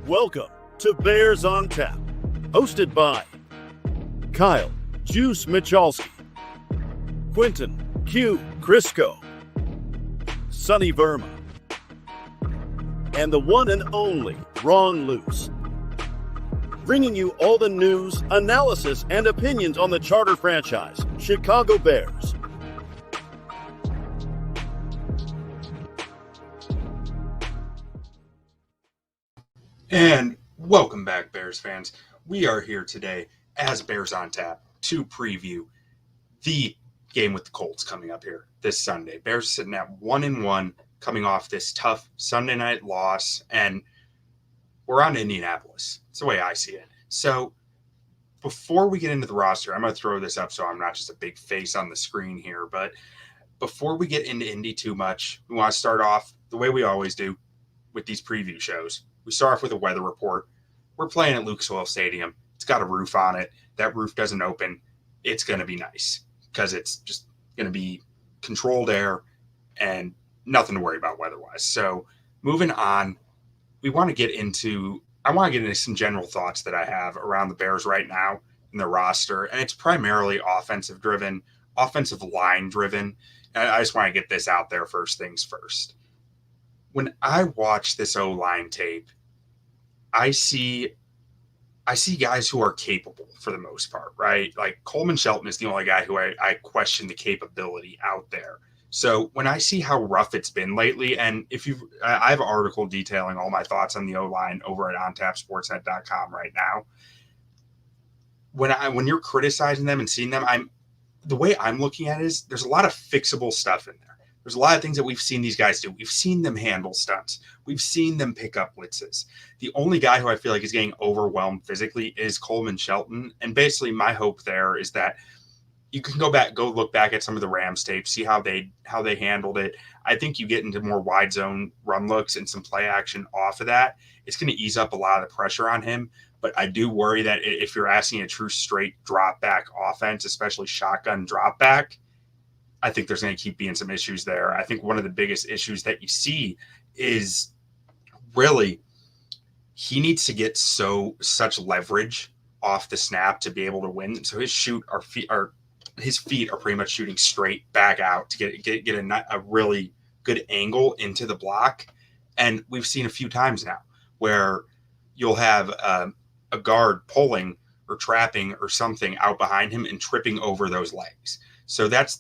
Welcome to Bears on Tap, hosted by Kyle Juice Michalski, Quinten Krzysko, Sonny Verma, and the one and only Ron Luce. Bringing you all the news, analysis, and opinions on the charter franchise, Chicago Bears. And welcome back, Bears fans. We are here today as Bears on Tap to preview the game with the Colts coming up here this Sunday. Bears sitting at 1-1, coming off this tough Sunday night loss, and we're on Indianapolis. It's the way I see it. So before we get into the roster, I'm going to throw this up so I'm not just a big face on the screen here, but before we get into Indy too much, we want to start off the way we always do with these preview shows. We start off with a weather report. We're playing at Lucas Oil Stadium. It's got a roof on it. That roof doesn't open. It's going to be nice because it's just going to be controlled air and nothing to worry about weather-wise. So moving on, I want to get into some general thoughts that I have around the Bears right now in their roster, and it's primarily offensive line driven. And I just want to get this out there first things first. When I watch this O-line tape, I see guys who are capable for the most part, right? Like Coleman Shelton is the only guy who I question the capability out there. So when I see how rough it's been lately, and I have an article detailing all my thoughts on the O-line over at ontapsportsnet.com right now. When you're criticizing them and seeing them, the way I'm looking at it is there's a lot of fixable stuff in there. There's a lot of things that we've seen these guys do. We've seen them handle stunts. We've seen them pick up blitzes. The only guy who I feel like is getting overwhelmed physically is Coleman Shelton. And basically my hope there is that you can go look back at some of the Rams tape, see how they handled it. I think you get into more wide zone run looks and some play action off of that. It's going to ease up a lot of the pressure on him. But I do worry that if you're asking a true straight drop back offense, especially shotgun drop back, I think there's going to keep being some issues there. I think one of the biggest issues that you see is really he needs to get such leverage off the snap to be able to win. So his feet are pretty much shooting straight back out to get a really good angle into the block. And we've seen a few times now where you'll have a guard pulling or trapping or something out behind him and tripping over those legs. So that's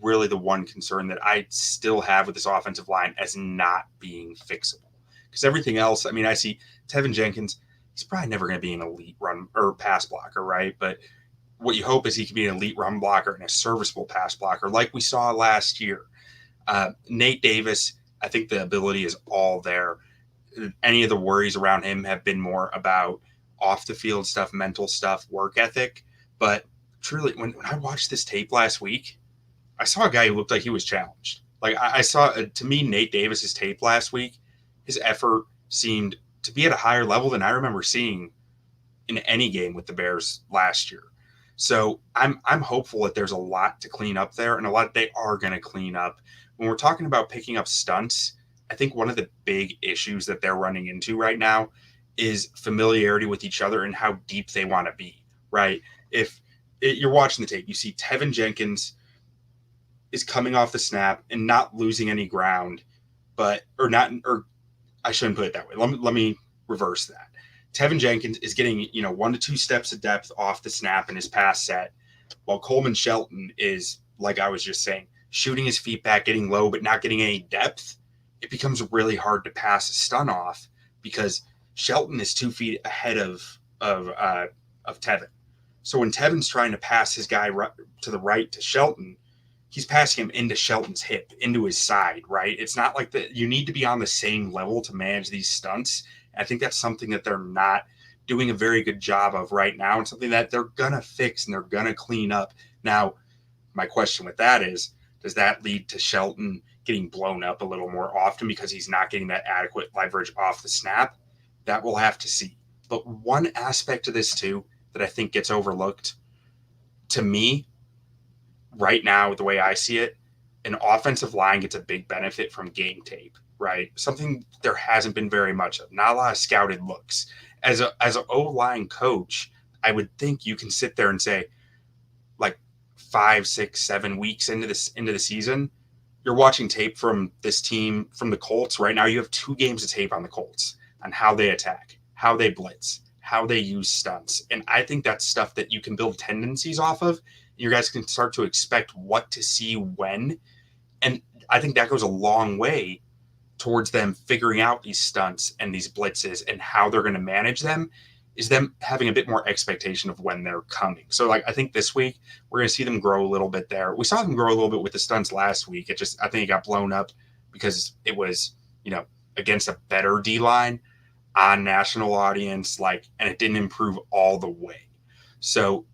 really the one concern that I still have with this offensive line as not being fixable. Because everything else, I see Tevin Jenkins, he's probably never going to be an elite run or pass blocker, right? But what you hope is he can be an elite run blocker and a serviceable pass blocker like we saw last year. Nate Davis, I think the ability is all there. Any of the worries around him have been more about off the field stuff, mental stuff, work ethic. But truly, when I watched this tape last week, I saw a guy who looked like he was challenged. Like I saw, to me, Nate Davis's tape last week, his effort seemed to be at a higher level than I remember seeing in any game with the Bears last year. So I'm hopeful that there's a lot to clean up there and a lot they are going to clean up. When we're talking about picking up stunts, I think one of the big issues that they're running into right now is familiarity with each other and how deep they want to be, right? If you're watching the tape, you see Tevin Jenkins is coming off the snap and not losing any ground, or I shouldn't put it that way. Let me reverse that. Tevin Jenkins is getting, 1 to 2 steps of depth off the snap in his pass set, while Coleman Shelton is, like I was just saying, shooting his feet back, getting low, but not getting any depth. It becomes really hard to pass a stun off because Shelton is 2 feet ahead of Tevin. So when Tevin's trying to pass his guy to the right to Shelton, he's passing him into Shelton's hip, into his side, right? It's not like that. You need to be on the same level to manage these stunts. I think that's something that they're not doing a very good job of right now, and something that they're going to fix and they're going to clean up. Now, my question with that is, does that lead to Shelton getting blown up a little more often because he's not getting that adequate leverage off the snap? That we'll have to see. But one aspect of this too that I think gets overlooked, to me, right now, the way I see it, an offensive line gets a big benefit from game tape, right? Something there hasn't been very much of. Not a lot of scouted looks. As an O-line coach, I would think you can sit there and say, like 5, 6, 7 weeks into the season, you're watching tape from this team, from the Colts. Right now, you have 2 games of tape on the Colts on how they attack, how they blitz, how they use stunts. And I think that's stuff that you can build tendencies off of. You guys can start to expect what to see when. And I think that goes a long way towards them figuring out these stunts and these blitzes and how they're going to manage them, is them having a bit more expectation of when they're coming. So like, I think this week we're going to see them grow a little bit there. We saw them grow a little bit with the stunts last week. I think it got blown up because it was, against a better D-line on national audience, and it didn't improve all the way. So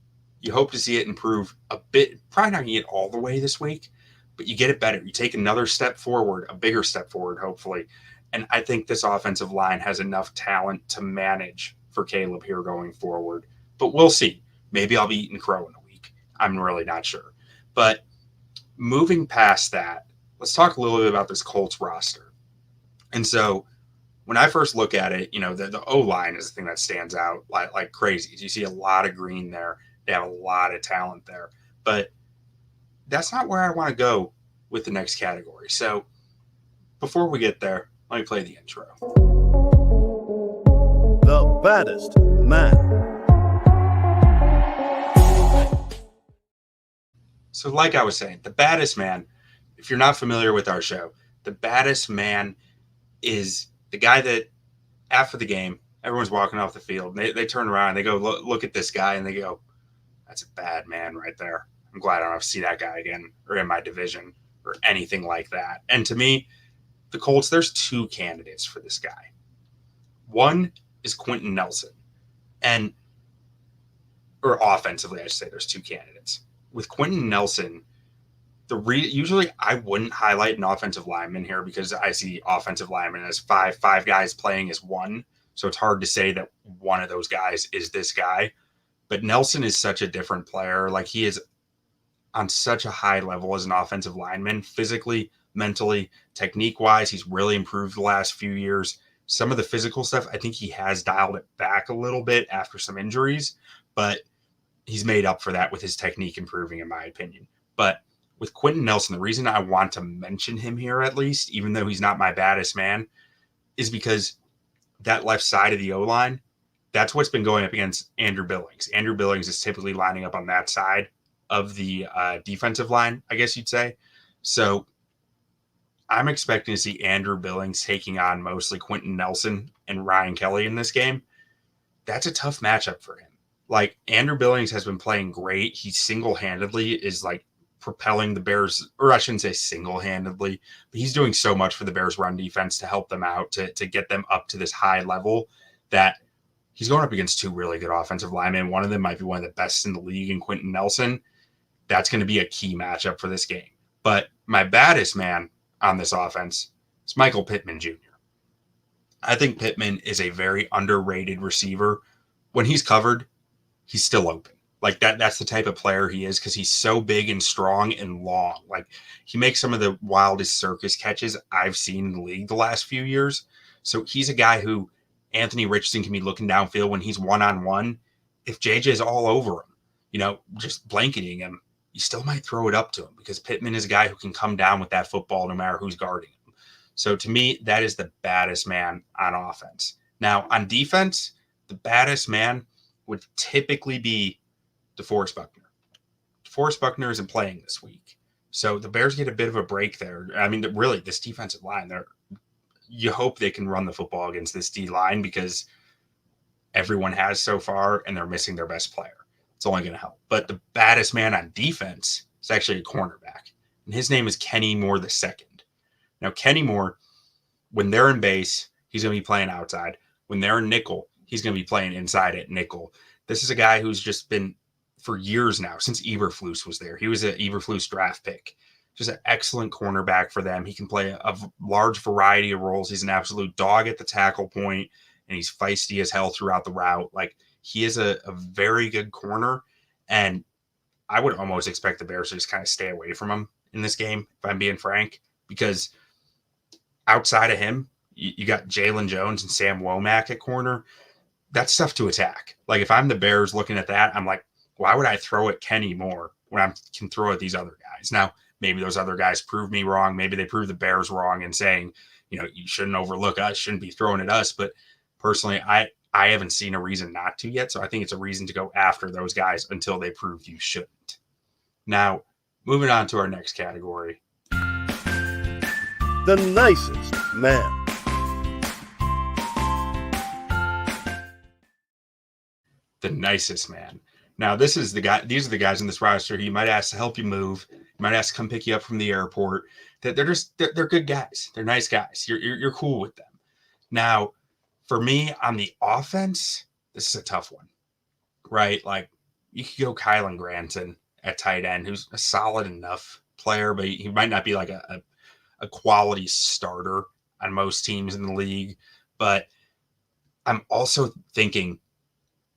you hope to see it improve a bit, probably not going to get all the way this week, but you get it better. You take another step forward, a bigger step forward, hopefully. And I think this offensive line has enough talent to manage for Caleb here going forward. But we'll see. Maybe I'll be eating crow in a week. I'm really not sure. But moving past that, let's talk a little bit about this Colts roster. And so when I first look at it, the O-line is the thing that stands out like crazy. You see a lot of green there. They have a lot of talent there. But that's not where I want to go with the next category. So before we get there, let me play the intro. The baddest man. So like I was saying, the baddest man, if you're not familiar with our show, the baddest man is the guy that after the game, everyone's walking off the field. They turn around, they go, look at this guy, and they go, that's a bad man right there. I'm glad I don't have to see that guy again or in my division or anything like that. And to me, the Colts, there's 2 candidates for this guy. One is Quentin Nelson. Or offensively, I should say there's 2 candidates. With Quentin Nelson, usually I wouldn't highlight an offensive lineman here because I see offensive linemen as five guys playing as one. So it's hard to say that one of those guys is this guy. But Nelson is such a different player. Like, he is on such a high level as an offensive lineman, physically, mentally, technique-wise. He's really improved the last few years. Some of the physical stuff, I think he has dialed it back a little bit after some injuries, but he's made up for that with his technique improving, in my opinion. But with Quentin Nelson, the reason I want to mention him here, at least, even though he's not my baddest man, is because that left side of the O-line, that's what's been going up against Andrew Billings. Andrew Billings is typically lining up on that side of the defensive line, I guess you'd say. So I'm expecting to see Andrew Billings taking on mostly Quentin Nelson and Ryan Kelly in this game. That's a tough matchup for him. Like, Andrew Billings has been playing great. He single-handedly is propelling the Bears, or I shouldn't say single-handedly, but he's doing so much for the Bears run defense to help them out, to get them up to this high level, that he's going up against 2 really good offensive linemen. One of them might be one of the best in the league in Quentin Nelson. That's going to be a key matchup for this game. But my baddest man on this offense is Michael Pittman Jr. I think Pittman is a very underrated receiver. When he's covered, he's still open. That's the type of player he is, because he's so big and strong and long. He makes some of the wildest circus catches I've seen in the league the last few years. So he's a guy who Anthony Richardson can be looking downfield when he's one-on-one. If JJ's all over him, just blanketing him, you still might throw it up to him, because Pittman is a guy who can come down with that football no matter who's guarding him. So to me, that is the baddest man on offense. Now, on defense, the baddest man would typically be DeForest Buckner. DeForest Buckner isn't playing this week. So the Bears get a bit of a break there. I mean, really, this defensive line, you hope they can run the football against this D-line, because everyone has so far, and they're missing their best player. It's only going to help. But the baddest man on defense is actually a cornerback, and his name is Kenny Moore II. Now, Kenny Moore, when they're in base, he's going to be playing outside. When they're in nickel, he's going to be playing inside at nickel. This is a guy who's just been, for years now, since Eberflus was there. He was an Eberflus draft pick. Just an excellent cornerback for them. He can play a large variety of roles. He's an absolute dog at the tackle point, and he's feisty as hell throughout the route. He is a very good corner, and I would almost expect the Bears to just kind of stay away from him in this game, if I'm being frank, because outside of him, you got Jalen Jones and Sam Womack at corner. That's tough to attack. Like, if I'm the Bears looking at that, I'm like, why would I throw at Kenny more when I can throw at these other guys? Now, maybe those other guys prove me wrong. Maybe they prove the Bears wrong and saying, you shouldn't overlook us, shouldn't be throwing at us. But personally, I haven't seen a reason not to yet. So I think it's a reason to go after those guys until they prove you shouldn't. Now, moving on to our next category. The nicest man. The nicest man. Now, this is the guy. These are the guys in this roster who you might ask to help you move. You might ask to come pick you up from the airport. They're good guys. They're nice guys. You're cool with them. Now, for me on the offense, this is a tough one, right? Like, you could go Kylan Granson at tight end, who's a solid enough player, but he might not be like a quality starter on most teams in the league. But I'm also thinking,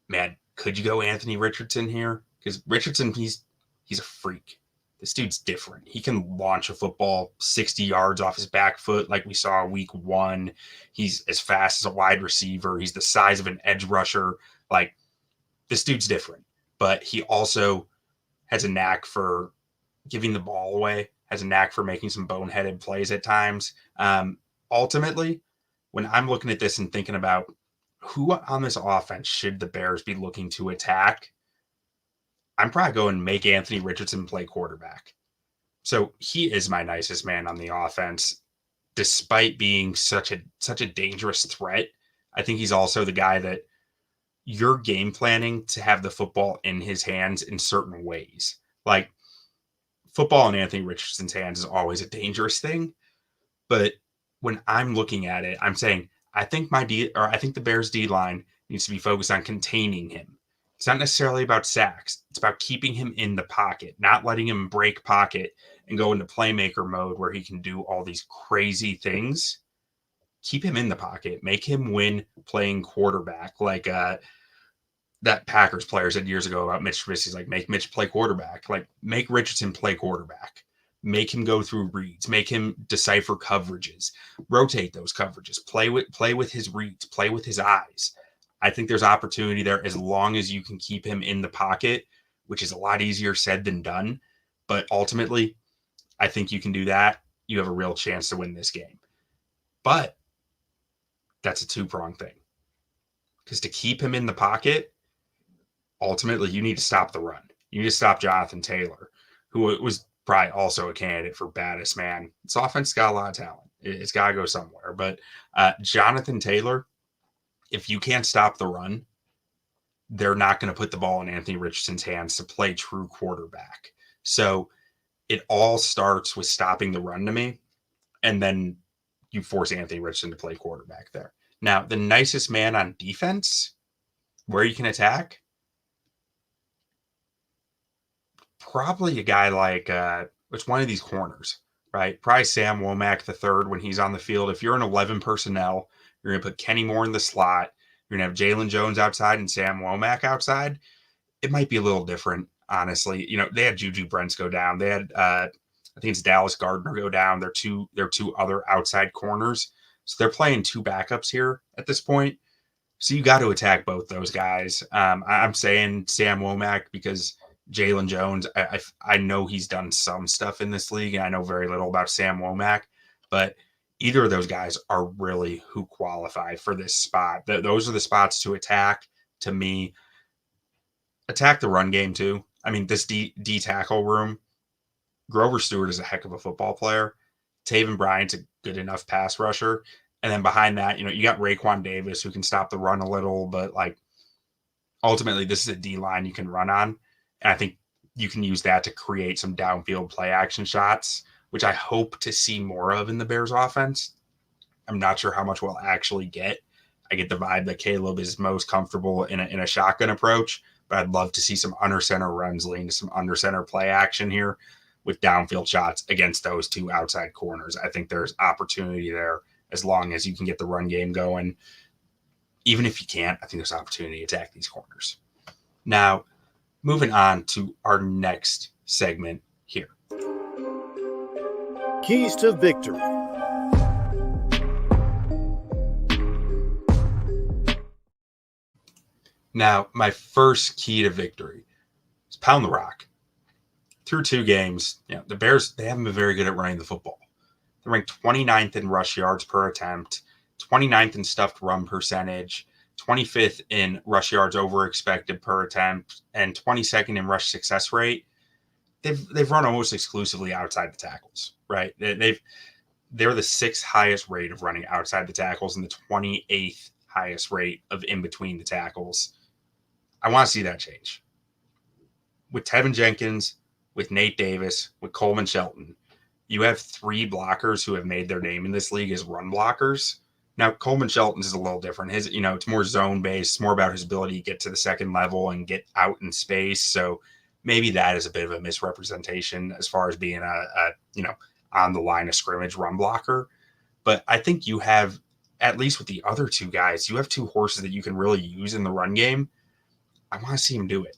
man, could you go Anthony Richardson here? Because Richardson, he's a freak. This dude's different. He can launch a football 60 yards off his back foot like we saw week 1. He's as fast as a wide receiver. He's the size of an edge rusher. Like, this dude's different. But he also has a knack for giving the ball away, has a knack for making some boneheaded plays at times. Ultimately, when I'm looking at this and thinking about who on this offense should the Bears be looking to attack, I'm probably going to make Anthony Richardson play quarterback. So he is my nicest man on the offense, despite being such a dangerous threat. I think he's also the guy that you're game planning to have the football in his hands in certain ways. Like, football in Anthony Richardson's hands is always a dangerous thing. But when I'm looking at it, I'm saying, I think the Bears D line needs to be focused on containing him. It's not necessarily about sacks. It's about keeping him in the pocket, not letting him break pocket and go into playmaker mode where he can do all these crazy things. Keep him in the pocket. Make him win playing quarterback. Like that Packers player said years ago about Mitch Trubisky's like, make Mitch play quarterback. Like, make Richardson play quarterback. Make him go through reads. Make him decipher coverages. Rotate those coverages. Play with his reads. Play with his eyes. I think there's opportunity there as long as you can keep him in the pocket, which is a lot easier said than done. But ultimately, I think you can do that. You have a real chance to win this game. But that's a two-pronged thing. Because to keep him in the pocket, ultimately, you need to stop the run. You need to stop Jonathan Taylor, who was probably also a candidate for baddest man. This offense got a lot of talent. It's got to go somewhere. But Jonathan Taylor, if you can't stop the run, they're not going to put the ball in Anthony Richardson's hands to play true quarterback. So it all starts with stopping the run to me, and then you force Anthony Richardson to play quarterback there. Now, the nicest man on defense, where you can attack, probably a guy like it's one of these corners, right? Probably Sam Womack the third when he's on the field. If you're an 11 personnel, you're going to put Kenny Moore in the slot. You're going to have Jalen Jones outside and Sam Womack outside. It might be a little different, honestly. They had Juju Brents go down. They had, I think it's Dallas Gardner go down. They're two other outside corners. So they're playing two backups here at this point. So you got to attack both those guys. I'm saying Sam Womack because Jalen Jones, I know he's done some stuff in this league, and I know very little about Sam Womack, but either of those guys are really who qualify for this spot. Those are the spots to attack, to me. Attack the run game, too. I mean, this D tackle room, Grover Stewart is a heck of a football player. Taven Bryant's a good enough pass rusher. And then behind that, you got Raekwon Davis who can stop the run a little, but like ultimately this is a D line you can run on. And I think you can use that to create some downfield play action shots, which I hope to see more of in the Bears offense. I'm not sure how much we'll actually get. I get the vibe that Caleb is most comfortable in a shotgun approach, but I'd love to see some under center runs lean to some under center play action here with downfield shots against those two outside corners. I think there's opportunity there as long as you can get the run game going. Even if you can't, I think there's opportunity to attack these corners. Now, moving on to our next segment here. Keys to victory. Now, my first key to victory is pound the rock. Through 2 games, the Bears, they haven't been very good at running the football. They're ranked 29th in rush yards per attempt, 29th in stuffed run percentage, 25th in rush yards over expected per attempt, and 22nd in rush success rate. They've run almost exclusively outside the tackles, right? They're the 6th highest rate of running outside the tackles and the 28th highest rate of in between the tackles. I want to see that change. With Tevin Jenkins, with Nate Davis, with Coleman Shelton, you have 3 blockers who have made their name in this league as run blockers. Now, Coleman Shelton's is a little different. It's more zone-based. It's more about his ability to get to the second level and get out in space. So maybe that is a bit of a misrepresentation as far as being a on the line of scrimmage run blocker. But I think you have, at least with the other 2 guys, you have 2 horses that you can really use in the run game. I want to see him do it.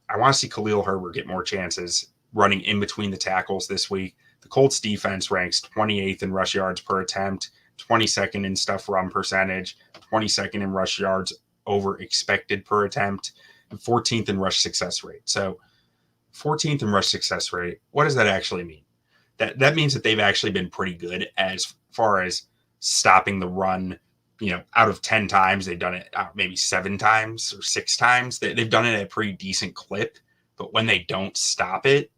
I want to see Khalil Herbert get more chances running in between the tackles this week. The Colts defense ranks 28th in rush yards per attempt, 22nd in stuff run percentage, 22nd in rush yards over expected per attempt, and 14th in rush success rate. So 14th in rush success rate, what does that actually mean? That means that they've actually been pretty good as far as stopping the run. Out of 10 times, they've done it maybe 7 times or 6 times. They've done it at a pretty decent clip, but when they don't stop it,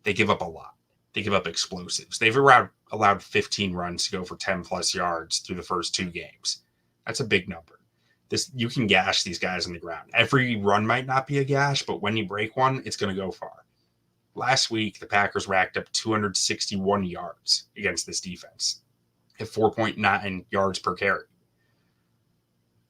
they give up a lot. They give up explosives. They've allowed 15 runs to go for 10 plus yards through the first 2 games. That's a big number. You can gash these guys in the ground. Every run might not be a gash, but when you break one, it's going to go far. Last week, the Packers racked up 261 yards against this defense at 4.9 yards per carry.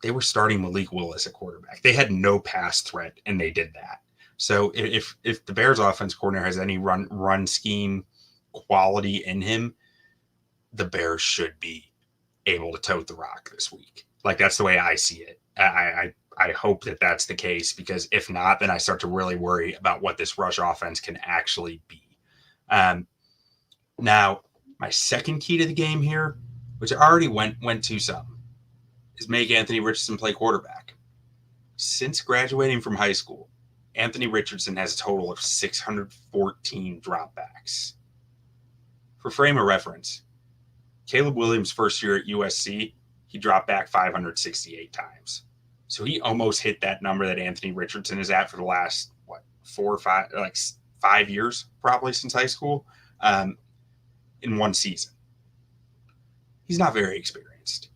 They were starting Malik Willis at quarterback. They had no pass threat, and they did that. So if the Bears offense coordinator has any run scheme quality in him, the Bears should be able to tote the rock this week. Like, that's the way I see it. I hope that that's the case, because if not, then I start to really worry about what this rush offense can actually be. Now, my second key to the game here, which I already went to some, is make Anthony Richardson play quarterback. Since graduating from high school, Anthony Richardson has a total of 614 dropbacks. For frame of reference, Caleb Williams' first year at USC, he dropped back 568 times. So he almost hit that number that Anthony Richardson is at for the last, 5 years, probably since high school, in one season. He's not very experienced.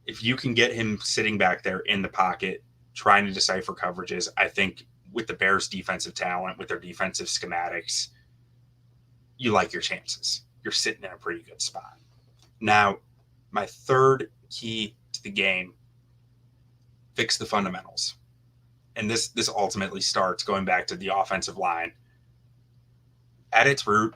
If you can get him sitting back there in the pocket, trying to decipher coverages, I think with the Bears' defensive talent, with their defensive schematics, you like your chances. You're sitting in a pretty good spot. Now, my third key to the game, fix the fundamentals. And this ultimately starts going back to the offensive line. At its root,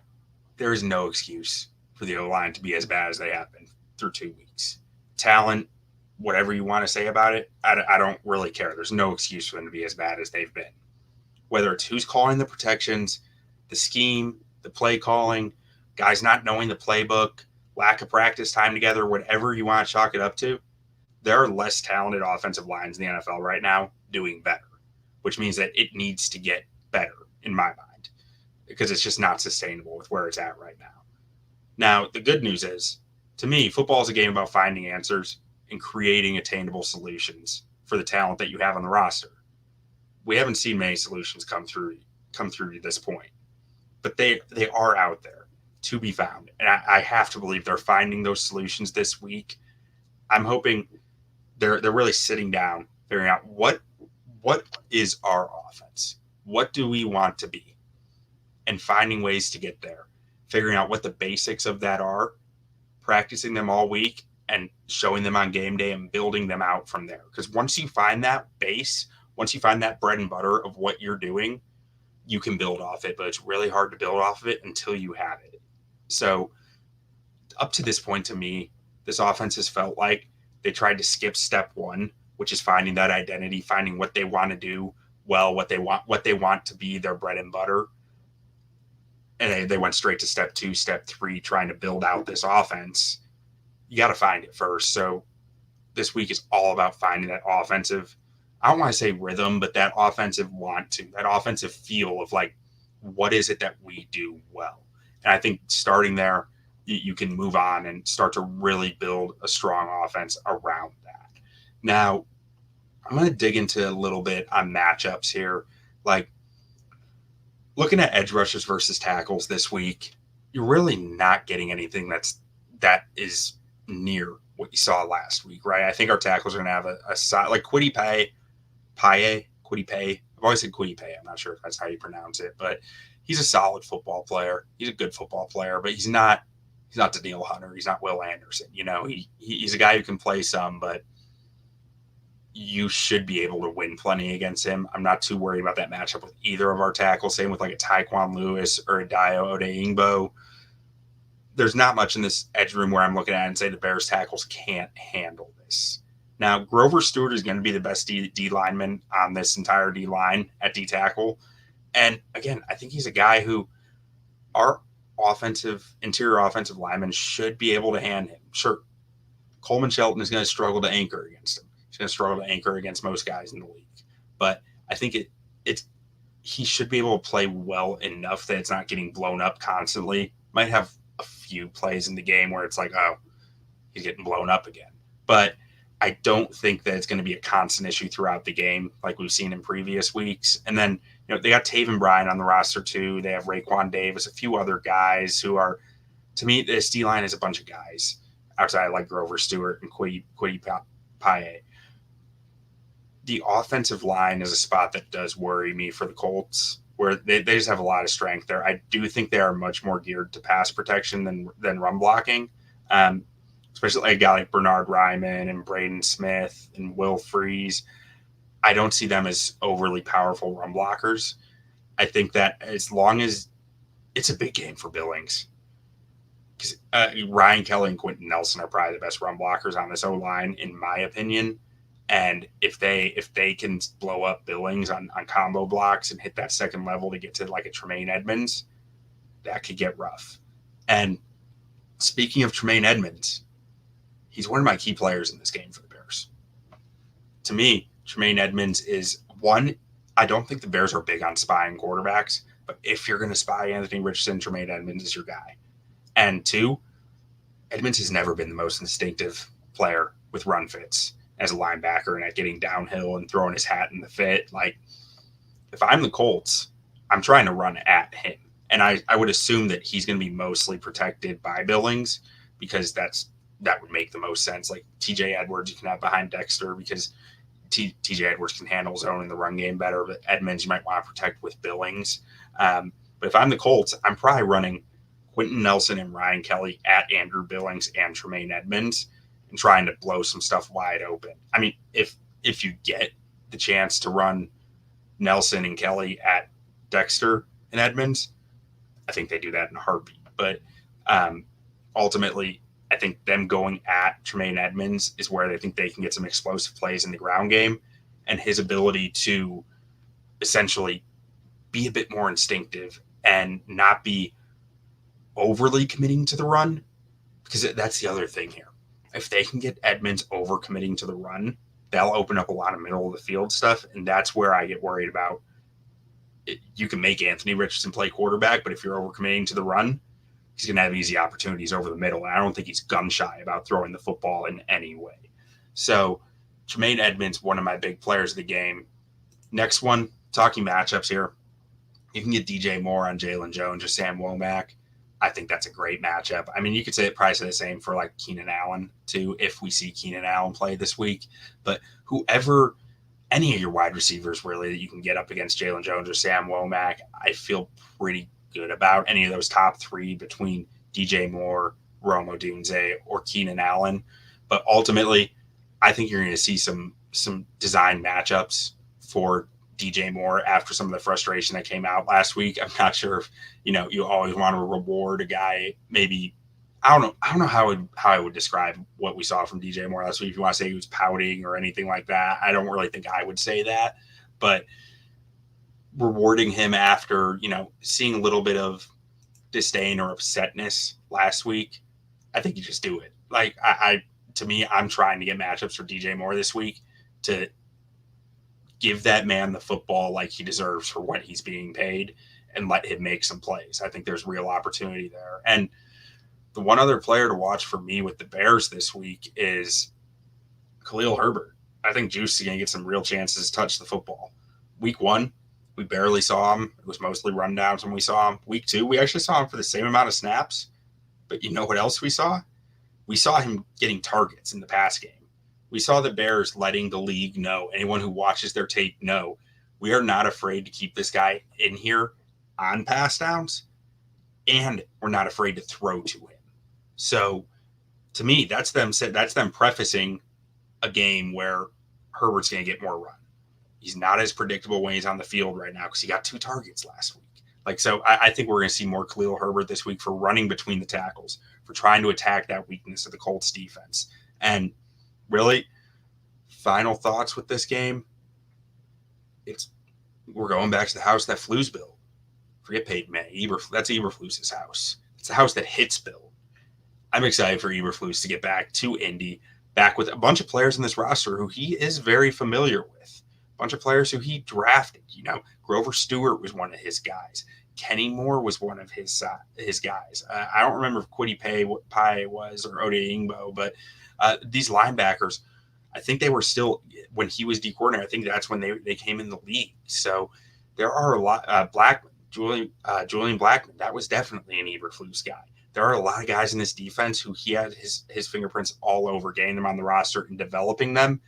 there is no excuse for the O-line to be as bad as they have been through 2 weeks. Talent, whatever you want to say about it, I don't really care. There's no excuse for them to be as bad as they've been. Whether it's who's calling the protections, the scheme, the play calling, guys not knowing the playbook, lack of practice time together, whatever you want to chalk it up to, there are less talented offensive lines in the NFL right now doing better, which means that it needs to get better in my mind, because it's just not sustainable with where it's at right now. Now, the good news is, to me, football is a game about finding answers and creating attainable solutions for the talent that you have on the roster. We haven't seen many solutions come through to this point, but they are out there to be found. And I have to believe they're finding those solutions this week. I'm hoping they're really sitting down, figuring out what is our offense? What do we want to be? And finding ways to get there, figuring out what the basics of that are, practicing them all week, and showing them on game day and building them out from there. Because once you find that base, once you find that bread and butter of what you're doing, you can build off it, but it's really hard to build off of it until you have it. So up to this point, to me, this offense has felt like they tried to skip step one, which is finding that identity, finding what they want to do well, what they want to be their bread and butter. and they went straight to step 2, step 3, trying to build out this offense. You got to find it first. So this week is all about finding that offensive, I don't want to say rhythm, but that offensive that offensive feel of like, what is it that we do well? And I think starting there, you can move on and start to really build a strong offense around that. Now, I'm going to dig into a little bit on matchups here. Like, looking at edge rushers versus tackles this week, you're really not getting anything that is near what you saw last week, right? I think our tackles are going to have a side, like Kwity Paye. I've always said Kwity Paye. I'm not sure if that's how you pronounce it, but he's a solid football player. He's a good football player, but he's not Daniil Hunter. He's not Will Anderson. You know, he's a guy who can play some, but you should be able to win plenty against him. I'm not too worried about that matchup with either of our tackles. Same with like a Tyquan Lewis or a Dayo Odeyingbo. There's not much in this edge room where I'm looking at it and say the Bears tackles can't handle this. Now, Grover Stewart is going to be the best D lineman on this entire D line at D tackle. And again, I think he's a guy who our interior offensive linemen should be able to hand him. Sure, Coleman Shelton is going to struggle to anchor against him. He's going to struggle to anchor against most guys in the league. But I think he should be able to play well enough that it's not getting blown up constantly. Might have a few plays in the game where it's like, oh, he's getting blown up again. But I don't think that it's going to be a constant issue throughout the game like we've seen in previous weeks. And then, you know, they got Taven Bryan on the roster too. They have Raekwon Davis, a few other guys who are, to me, this D-line is a bunch of guys outside like Grover Stewart and Kwity Paye. The offensive line is a spot that does worry me for the Colts, where they just have a lot of strength there. I do think they are much more geared to pass protection than run blocking. Especially like a guy like Bernard Ryman and Braden Smith and Will Freeze. I don't see them as overly powerful run blockers. I think that as long as it's a big game for Billings, because Ryan Kelly and Quentin Nelson are probably the best run blockers on this O-line, in my opinion. And if they can blow up Billings on combo blocks and hit that second level to get to like a Tremaine Edmonds, that could get rough. And speaking of Tremaine Edmonds, he's one of my key players in this game for the Bears. To me, Tremaine Edmonds is one. I don't think the Bears are big on spying quarterbacks, but if you're going to spy Anthony Richardson, Tremaine Edmonds is your guy. And two, Edmonds has never been the most instinctive player with run fits as a linebacker and at getting downhill and throwing his hat in the fit. Like, if I'm the Colts, I'm trying to run at him. And I would assume that he's going to be mostly protected by Billings because that would make the most sense. Like TJ Edwards, you can have behind Dexter because TJ Edwards can handle his own in the run game better, but Edmonds you might want to protect with Billings. But if I'm the Colts, I'm probably running Quentin Nelson and Ryan Kelly at Andrew Billings and Tremaine Edmonds and trying to blow some stuff wide open. I mean, if you get the chance to run Nelson and Kelly at Dexter and Edmonds, I think they do that in a heartbeat. But ultimately, I think them going at Tremaine Edmonds is where they think they can get some explosive plays in the ground game, and his ability to essentially be a bit more instinctive and not be overly committing to the run, because that's the other thing here. If they can get Edmonds over committing to the run, that'll open up a lot of middle of the field stuff, and that's where I get worried about it. You can make Anthony Richardson play quarterback, but if you're over committing to the run, he's going to have easy opportunities over the middle. And I don't think he's gun shy about throwing the football in any way. So Tremaine Edmonds, one of my big players of the game. Next one, talking matchups here. You can get DJ Moore on Jalen Jones or Sam Womack. I think that's a great matchup. I mean, you could probably say the same for like Keenan Allen too, if we see Keenan Allen play this week. But whoever, any of your wide receivers really that you can get up against Jalen Jones or Sam Womack, I feel pretty good about any of those top three between DJ Moore, Rome Odunze, or Keenan Allen. But ultimately, I think you're going to see some design matchups for DJ Moore after some of the frustration that came out last week. I'm not sure if, you always want to reward a guy. Maybe, I don't know how I would describe what we saw from DJ Moore last week. If you want to say he was pouting or anything like that, I don't really think I would say that. But rewarding him after, seeing a little bit of disdain or upsetness last week, I think you just do it. Like, to me, I'm trying to get matchups for DJ Moore this week to give that man the football like he deserves for what he's being paid and let him make some plays. I think there's real opportunity there. And the one other player to watch for me with the Bears this week is Khalil Herbert. I think Juice is going to get some real chances to touch the football. Week 1, we barely saw him. It was mostly rundowns when we saw him. Week 2, we actually saw him for the same amount of snaps. But you know what else we saw? We saw him getting targets in the pass game. We saw the Bears letting the league know, anyone who watches their tape know, we are not afraid to keep this guy in here on pass downs, and we're not afraid to throw to him. So to me, that's them prefacing a game where Herbert's going to get more run. He's not as predictable when he's on the field right now because he got 2 targets last week. So I think we're going to see more Khalil Herbert this week for running between the tackles, for trying to attack that weakness of the Colts defense. And really, final thoughts with this game, we're going back to the house that Flu's built. Forget Peyton Manning. That's Eberflus's house. It's the house that Hits built. I'm excited for Eberflus to get back to Indy, back with a bunch of players in this roster who he is very familiar with. A bunch of players who he drafted. Grover Stewart was one of his guys. Kenny Moore was one of his guys. I don't remember if Kwity Paye was or Ode Ingbo, but these linebackers, I think they were still, when he was D coordinator, I think that's when they came in the league. So there are a lot. Julian Blackman, that was definitely an Eberflus guy. There are a lot of guys in this defense who he had his fingerprints all over, getting them on the roster and developing them.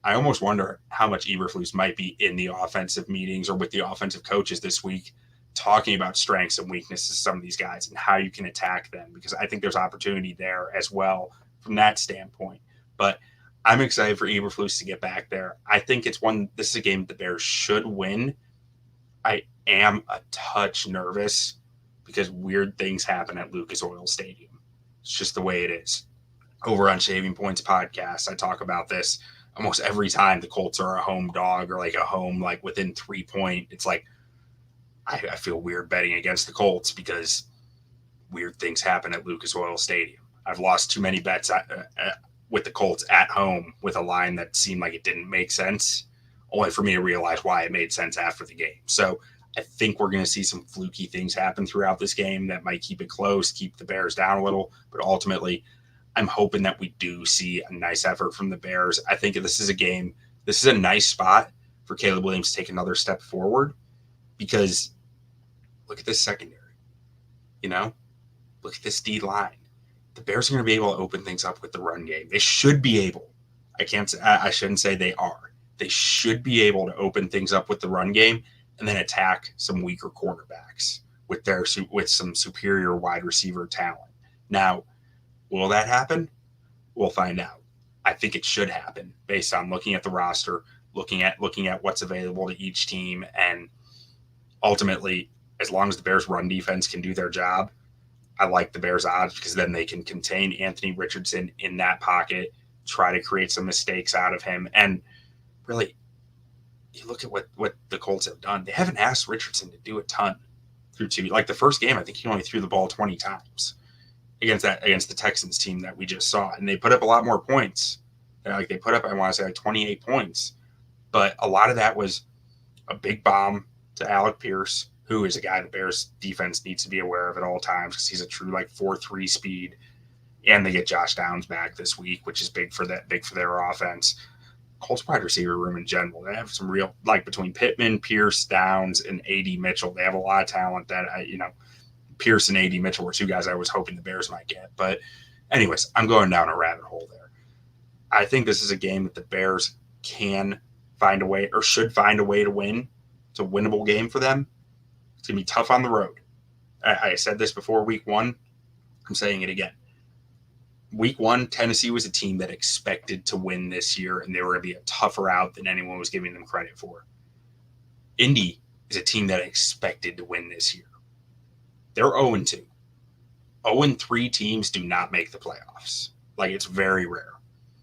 I almost wonder how much Eberflus might be in the offensive meetings or with the offensive coaches this week, talking about strengths and weaknesses of some of these guys and how you can attack them, because I think there's opportunity there as well from that standpoint. But I'm excited for Eberflus to get back there. I think this is a game the Bears should win. I am a touch nervous because weird things happen at Lucas Oil Stadium. It's just the way it is. Over on Shaving Points podcast, I talk about this almost every time the Colts are a home dog or like a home, like within 3 point. It's like, I feel weird betting against the Colts because weird things happen at Lucas Oil Stadium. I've lost too many bets with the Colts at home with a line that seemed like it didn't make sense, only for me to realize why it made sense after the game. So I think we're going to see some fluky things happen throughout this game that might keep it close, keep the Bears down a little. But ultimately, I'm hoping that we do see a nice effort from the Bears. I think this is a nice spot for Caleb Williams to take another step forward, because look at this secondary. Look at this D line. The Bears are going to be able to open things up with the run game. They should be able. I shouldn't say they are. They should be able to open things up with the run game and then attack some weaker quarterbacks with some superior wide receiver talent. Now, will that happen? We'll find out. I think it should happen based on looking at the roster, looking at what's available to each team, and ultimately, as long as the Bears' run defense can do their job, I like the Bears' odds, because then they can contain Anthony Richardson in that pocket, try to create some mistakes out of him. And really, you look at what the Colts have done. They haven't asked Richardson to do a ton through 2. Like the first game, I think he only threw the ball 20 times against the Texans team that we just saw. And they put up a lot more points. They put up, I want to say, 28 points. But a lot of that was a big bomb to Alec Pierce, who is a guy the Bears defense needs to be aware of at all times, because he's a true 4.3 speed. And they get Josh Downs back this week, which is big for their offense. Colts wide receiver room in general, they have some real, between Pittman, Pierce, Downs, and A.D. Mitchell, they have a lot of talent that, Pierce and A.D. Mitchell were 2 guys I was hoping the Bears might get. But anyways, I'm going down a rabbit hole there. I think this is a game that the Bears can find a way, or should find a way to win. It's a winnable game for them. It's going to be tough on the road. I said this before week 1. I'm saying it again. Week 1, Tennessee was a team that expected to win this year, and they were going to be a tougher out than anyone was giving them credit for. Indy is a team that expected to win this year. They're 0-2. 0-3 teams do not make the playoffs. It's very rare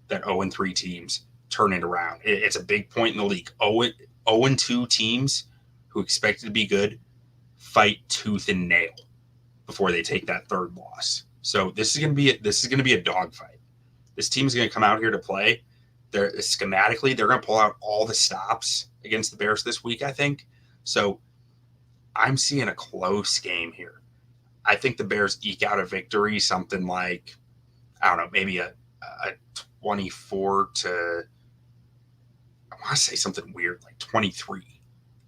that 0-3 teams turn it around. It's a big point in the league. 0-2 teams who expected to be good fight tooth and nail before they take that third loss. So this is going to be a dogfight. This team is going to come out here to play. They're schematically, they're going to pull out all the stops against the Bears this week, I think. So I'm seeing a close game here. I think the Bears eke out a victory, something like, I don't know, maybe a 24 to, I want to say something weird, like 23.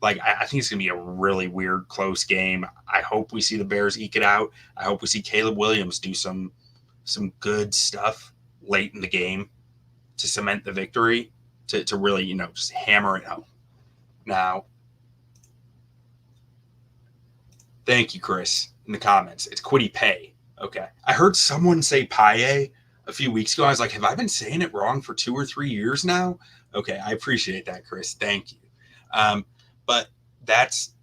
Like, I think it's going to be a really weird, close game. I hope we see the Bears eke it out. I hope we see Caleb Williams do some good stuff late in the game to cement the victory, to really, just hammer it home. Now, thank you, Chris, in the comments. It's Quiddy Pay. Okay. I heard someone say Paye a few weeks ago. I was like, have I been saying it wrong for 2 or 3 years now? Okay. I appreciate that, Chris. Thank you. But that's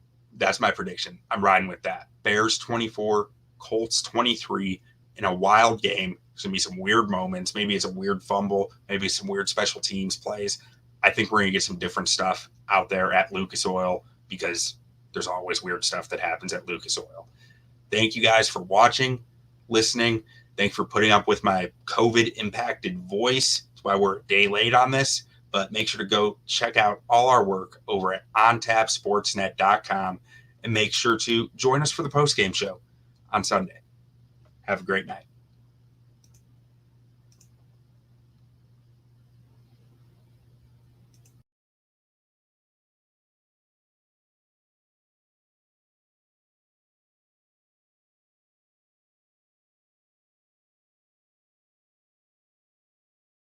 my prediction. I'm riding with that. Bears 24, Colts 23 in a wild game. There's going to be some weird moments. Maybe it's a weird fumble. Maybe some weird special teams plays. I think we're going to get some different stuff out there at Lucas Oil because there's always weird stuff that happens at Lucas Oil. Thank you guys for watching, listening. Thanks for putting up with my COVID-impacted voice. That's why we're a day late on this. But make sure to go check out all our work over at ontapsportsnet.com and make sure to join us for the postgame show on Sunday. Have a great night.